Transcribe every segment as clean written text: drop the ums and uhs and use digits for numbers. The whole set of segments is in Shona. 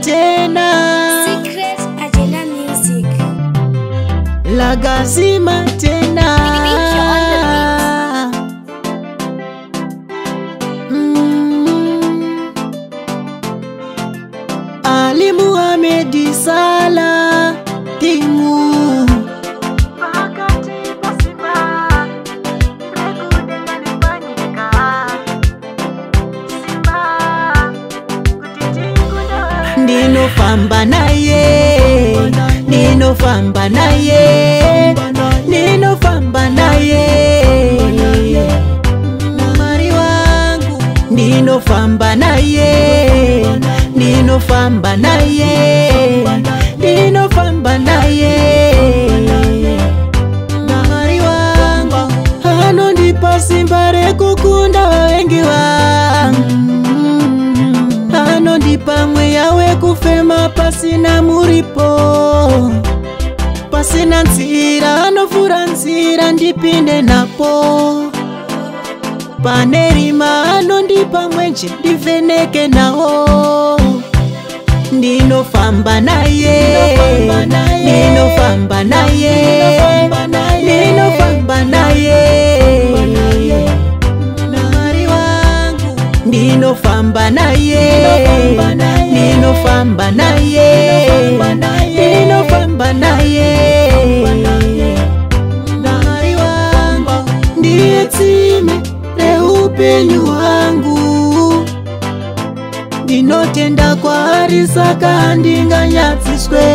tena. Secret Agenda Music. Lagazima tena. Ali Muhammad Salah timu Nino famba naye, Nino famba naye, Nino famba naye, Mari wangu. Nino famba naye, Nino famba naye, Nino famba naye, Mari wangu. Hano ndipo simbare kukunda wengi wangu. Hano ndipa mwe yawe kufema pasina muripo, pasina nzira hano fura nzira ndipinde napo. Panerima hano ndipa mwenje ndivheneke nao. Ndino famba naye, Nino famba naye, Nino famba naye, Mari wangu. Nino famba naye, Nino famba naye, Nino famba naye, Mari wangu. Ndiye tsime reupenyu wangu. Ndinotenda kwari saka ndinganyatsiswe.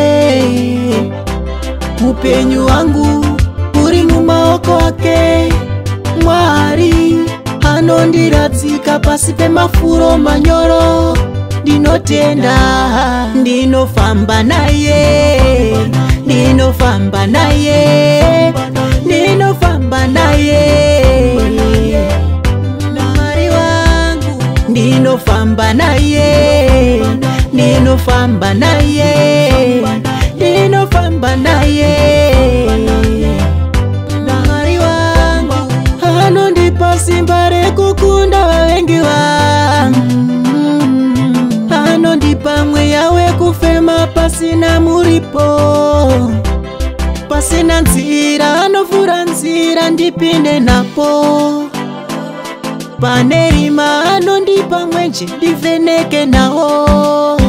Upenyu wangu uri mumaoko ake Mwari. Anondiratsika pasi pemafuro manyoro. Ndinotenda, ndinofamba naye, ndinofamba naye, ndinofamba naye, Mari wangu. Ndinofamba naye, ndinofamba naye, ndinofamba naye, Mari wangu. Hano ndipo simbare kukunda wengi wangu. Hano ndipa mwe yawe kufema pasina muripo, pasina nzira hano fura nzira ndipinde napo. Panerima hano ndipa mwenje ndivheneke nao.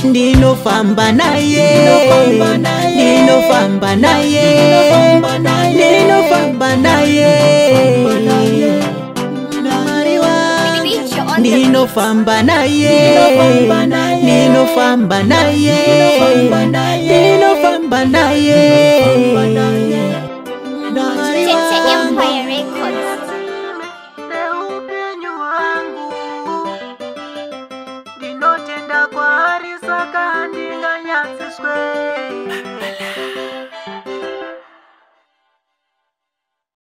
Ndinofamba naye, ndinofamba naye, ndinofamba naye, Mari wangu. Ndinofamba naye, ndinofamba naye, ndinofamba naye, Mari wangu. Ndinotenda kwari saka ndinganyatsiswe.